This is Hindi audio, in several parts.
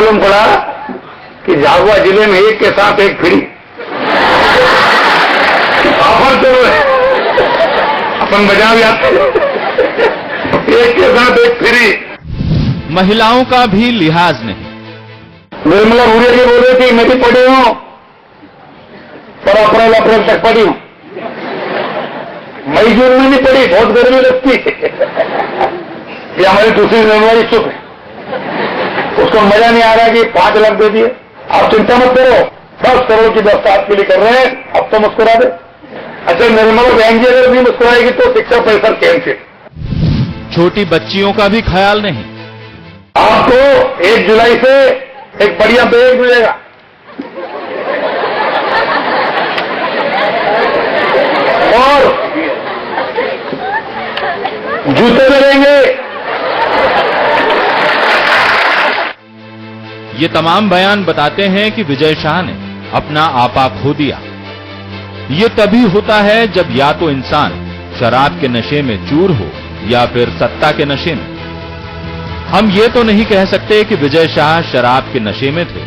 मालूम पड़ा कि झाबुआ जिले में एक के साथ एक फ्री ऑफर तो अपन बजा भी आते, एक के साथ एक फ्री। महिलाओं का भी लिहाज नहीं। निर्मला भूरिया जी बोल रही थी मैं भी पढ़ी हूं, पर अप्रैल तक पढ़ी हूं, मई जून में नहीं पढ़ी, बहुत गर्मी लगती ये हमारी दूसरी निर्मला जी चुप है, उसको मजा नहीं आ रहा कि 5 लाख दे दिए। आप चिंता मत करो, 10 करोड़ की व्यवस्था आपके लिए कर रहे हैं, अब तो मुस्कुरा दे। अच्छा, निर्मला बहन जी अगर नहीं मुस्कुराएगी तो शिक्षा पैसा कैंसिल। छोटी बच्चियों का भी ख्याल नहीं। आपको 1 जुलाई से एक बढ़िया बैग मिलेगा, और जूते मिलेंगे। ये तमाम बयान बताते हैं कि विजय शाह ने अपना आपा खो दिया। ये तभी होता है जब या तो इंसान शराब के नशे में चूर हो या फिर सत्ता के नशे में। हम ये तो नहीं कह सकते कि विजय शाह शराब के नशे में थे,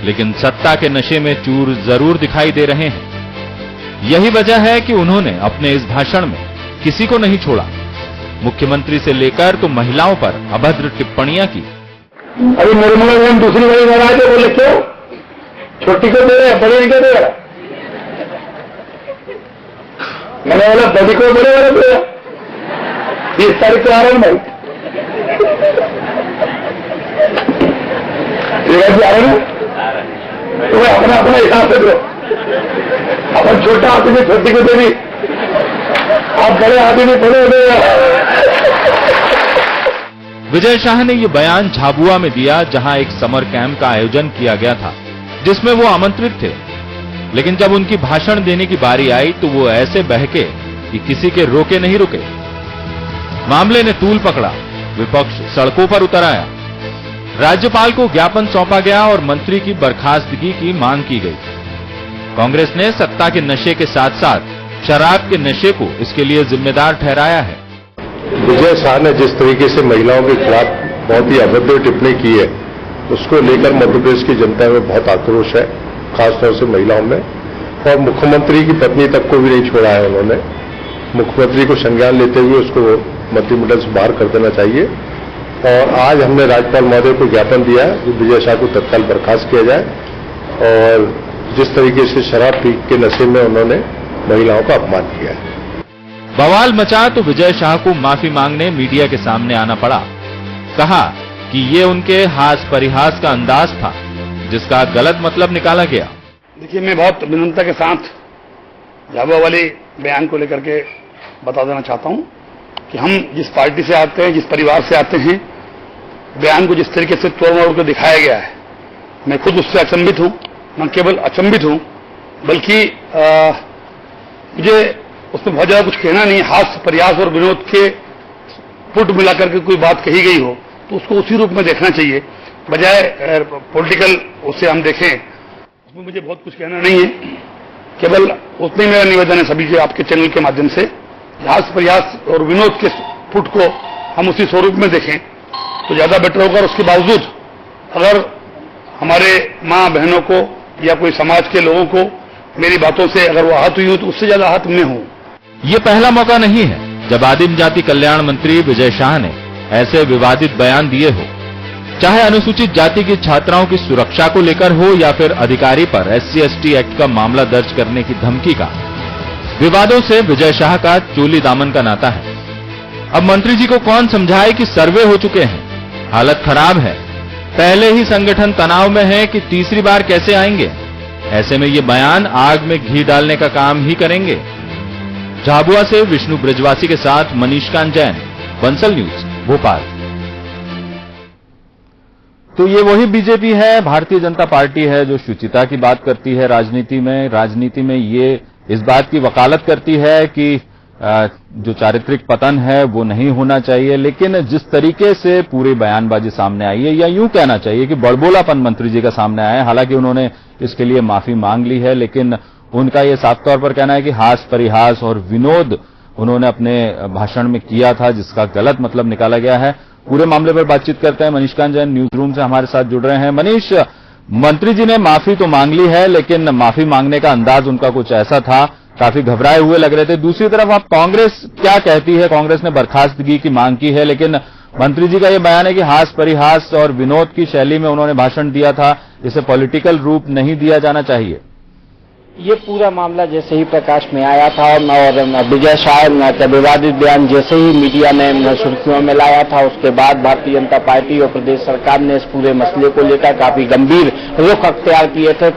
लेकिन सत्ता के नशे में चूर जरूर दिखाई दे रहे हैं। यही वजह है कि उन्होंने अपने इस भाषण में किसी को नहीं छोड़ा। मुख्यमंत्री से लेकर तो महिलाओं पर अभद्र टिप्पणियां की। अभी निर्मला बहन दूसरी बड़ी घर आके बोले क्यों छोटी को दे रहे, बड़ी को दे रहा। मैंने बोला बड़ी को बड़े वाले दे रहा, 20 तारीख को आ रहा हूं भाई, जी आ रहे हैं तो अपना अपना हिसाब से दो। अपन छोटा आदमी छोटी को दे दी, आप बड़े आदमी बड़े दे। विजय शाह ने ये बयान झाबुआ में दिया, जहां एक समर कैंप का आयोजन किया गया था जिसमें वो आमंत्रित थे। लेकिन जब उनकी भाषण देने की बारी आई तो वो ऐसे बहके कि किसी के रोके नहीं रुके। मामले ने तूल पकड़ा, विपक्ष सड़कों पर उतर आया। राज्यपाल को ज्ञापन सौंपा गया और मंत्री की बर्खास्तगी की मांग की गई। कांग्रेस ने सत्ता के नशे के साथ साथ शराब के नशे को इसके लिए जिम्मेदार ठहराया है। विजय शाह ने जिस तरीके से महिलाओं के खिलाफ बहुत ही अभद्र टिप्पणी की है, उसको लेकर मध्य प्रदेश की जनता में बहुत आक्रोश है, खासतौर से महिलाओं में। और मुख्यमंत्री की पत्नी तक को भी नहीं छोड़ा है उन्होंने। मुख्यमंत्री को संज्ञान लेते हुए उसको मंत्रिमंडल से बाहर कर देना चाहिए। और आज हमने राज्यपाल महोदय को ज्ञापन दिया है कि विजय शाह को तत्काल बर्खास्त किया जाए। और जिस तरीके से शराब पी के नशे में उन्होंने महिलाओं का अपमान किया है। बवाल मचा तो विजय शाह को माफी मांगने मीडिया के सामने आना पड़ा। कहा कि ये उनके हास परिहास का अंदाज था जिसका गलत मतलब निकाला गया। देखिए, मैं बहुत विनम्रता के साथ झाबुआ वाले बयान को लेकर के बता देना चाहता हूं कि हम जिस पार्टी से आते हैं, जिस परिवार से आते हैं, बयान को जिस तरीके से तोड़ मोड़ कर दिखाया गया है, मैं खुद उससे अचंभित हूं। न केवल अचंभित हूं बल्कि मुझे उसमें बहुत ज्यादा कुछ कहना नहीं। हास्य परिहास और विनोद के पुट मिलाकर के कोई बात कही गई हो तो उसको उसी रूप में देखना चाहिए, बजाय पॉलिटिकल उससे हम देखें। उसमें मुझे बहुत कुछ कहना नहीं है, केवल उतने मेरा निवेदन है सभी के आपके चैनल के माध्यम से, हास्य परिहास और विनोद के पुट को हम उसी स्वरूप में देखें तो ज्यादा बेटर होगा। और उसके बावजूद अगर हमारे माँ बहनों को या कोई समाज के लोगों को मेरी बातों से अगर वो आहत हुई हो तो उससे ज्यादा आहत मैं हूं। ये पहला मौका नहीं है जब आदिम जाति कल्याण मंत्री विजय शाह ने ऐसे विवादित बयान दिए हो, चाहे अनुसूचित जाति की छात्राओं की सुरक्षा को लेकर हो या फिर अधिकारी पर SC/ST एक्ट का मामला दर्ज करने की धमकी का। विवादों से विजय शाह का चोली दामन का नाता है। अब मंत्री जी को कौन समझाए कि सर्वे हो चुके हैं, हालत खराब है, पहले ही संगठन तनाव में है कि तीसरी बार कैसे आएंगे। ऐसे में ये बयान आग में घी डालने का काम ही करेंगे। झाबुआ से विष्णु ब्रजवासी के साथ मनीष कांत जैन, बंसल न्यूज, भोपाल। तो ये वही बीजेपी है, भारतीय जनता पार्टी है जो शुचिता की बात करती है राजनीति में ये इस बात की वकालत करती है कि जो चारित्रिक पतन है वो नहीं होना चाहिए। लेकिन जिस तरीके से पूरी बयानबाजी सामने आई है, या यूं कहना चाहिए कि बड़बोलापन मंत्री जी का सामने आया है, हालांकि उन्होंने इसके लिए माफी मांग ली है, लेकिन उनका यह साफ तौर पर कहना है कि हास परिहास और विनोद उन्होंने अपने भाषण में किया था जिसका गलत मतलब निकाला गया है। पूरे मामले पर बातचीत करते हैं। मनीष कांत जैन न्यूज रूम से हमारे साथ जुड़ रहे हैं। मनीष, मंत्री जी ने माफी तो मांग ली है, लेकिन माफी मांगने का अंदाज उनका कुछ ऐसा था, काफी घबराए हुए लग रहे थे। दूसरी तरफ आप कांग्रेस क्या कहती है? कांग्रेस ने बर्खास्तगी की मांग की है, लेकिन मंत्री जी का यह बयान है कि हास परिहास और विनोद की शैली में उन्होंने भाषण दिया था, इसे पॉलिटिकल रूप नहीं दिया जाना चाहिए। ये पूरा मामला जैसे ही प्रकाश में आया था और विजय शाह का विवादित बयान जैसे ही मीडिया ने सुर्खियों में लाया था, उसके बाद भारतीय जनता पार्टी और प्रदेश सरकार ने इस पूरे मसले को लेकर काफी गंभीर रुख अख्तियार किए थे।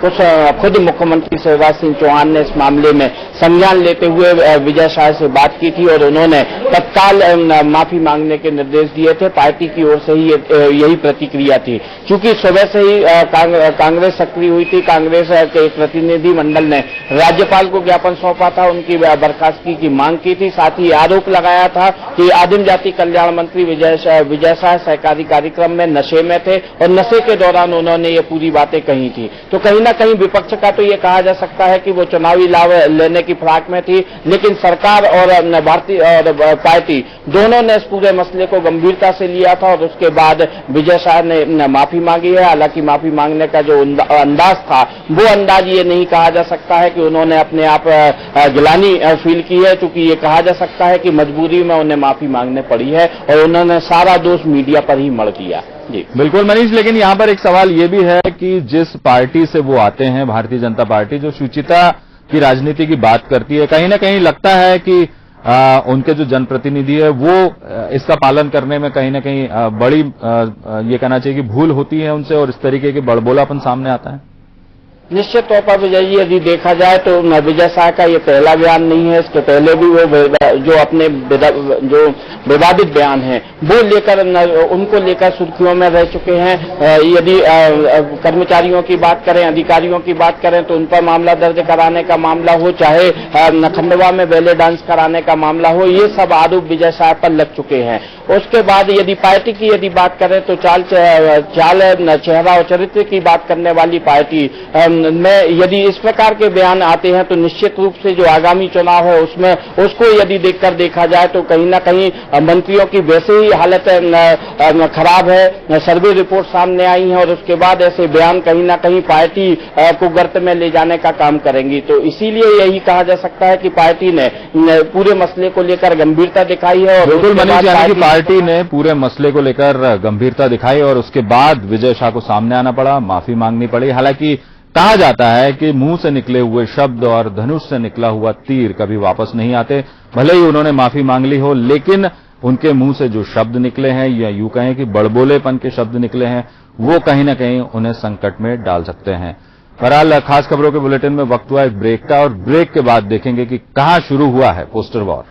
खुद मुख्यमंत्री शिवराज सिंह चौहान ने इस मामले में संज्ञान लेते हुए विजय शाह से बात की थी और उन्होंने तत्काल माफी मांगने के निर्देश दिए थे। पार्टी की ओर से ही यही प्रतिक्रिया थी। चूंकि सुबह से ही कांग्रेस सक्रिय हुई थी, कांग्रेस के एक प्रतिनिधि मंडल ने राज्यपाल को ज्ञापन सौंपा था, उनकी बर्खास्तगी की मांग की थी। साथ ही आरोप लगाया था कि आदिम जाति कल्याण मंत्री विजय शाह सहकारी कार्यक्रम में नशे में थे और नशे के दौरान उन्होंने ये पूरी बातें कही थी। तो कहीं ना कहीं विपक्ष का तो ये कहा जा सकता है कि वो चुनावी लाभ लेने की फिराक में थी, लेकिन सरकार और भारतीय और पार्टी दोनों ने इस पूरे मसले को गंभीरता से लिया था और उसके बाद विजय शाह ने माफी मांगी है। हालांकि माफी मांगने का जो अंदाज था, वो अंदाज ये नहीं कहा जा सकता है कि उन्होंने अपने आप गिलानी फील की है, क्योंकि ये कहा जा सकता है कि मजबूरी में उन्हें माफी मांगने पड़ी है और उन्होंने सारा दोष मीडिया पर ही मढ़ दिया। जी बिल्कुल मनीष, लेकिन यहां पर एक सवाल ये भी है कि जिस पार्टी से वो आते हैं, भारतीय जनता पार्टी, जो शुचिता की राजनीति की बात करती है, कहीं ना कहीं लगता है कि उनके जो जनप्रतिनिधि है वो इसका पालन करने में कहीं ना कहीं बड़ी ये कहना चाहिए कि भूल होती है उनसे और इस तरीके के बड़बोलापन सामने आता है। निश्चित तौर पर विजय जी, यदि देखा जाए तो विजय शाह का ये पहला बयान नहीं है। इसके पहले भी वो जो अपने जो विवादित बयान है वो लेकर उनको लेकर सुर्खियों में रह चुके हैं। यदि कर्मचारियों की बात करें, अधिकारियों की बात करें तो उन पर मामला दर्ज कराने का मामला हो, चाहे खंडवा में बैले डांस कराने का मामला हो, ये सब आरोप विजय शाह पर लग चुके हैं। उसके बाद यदि पार्टी की यदि बात करें तो चाल चेहरा और चरित्र की बात करने वाली पार्टी में यदि इस प्रकार के बयान आते हैं तो निश्चित रूप से जो आगामी चुनाव है उसमें उसको यदि देखकर देखा जाए तो कहीं ना कहीं मंत्रियों की वैसे ही हालत खराब है। सर्वे रिपोर्ट सामने आई है और उसके बाद ऐसे बयान कहीं ना कहीं पार्टी को गर्त में ले जाने का काम करेंगी। तो इसीलिए यही कहा जा सकता है कि पार्टी ने पूरे मसले को लेकर गंभीरता दिखाई है। और बिल्कुल मनीष, यानी कि पार्टी ने पूरे मसले को लेकर गंभीरता दिखाई और उसके बाद विजय शाह को सामने आना पड़ा, माफी मांगनी पड़ी। हालांकि कहा जाता है कि मुंह से निकले हुए शब्द और धनुष से निकला हुआ तीर कभी वापस नहीं आते। भले ही उन्होंने माफी मांग ली हो, लेकिन उनके मुंह से जो शब्द निकले हैं या यूं कहें कि बड़बोलेपन के शब्द निकले हैं, वो कहीं ना कहीं उन्हें संकट में डाल सकते हैं। बहरहाल खास खबरों के बुलेटिन में वक्त हुआ एक ब्रेक का और ब्रेक के बाद देखेंगे कि कहां शुरू हुआ है पोस्टर वॉर।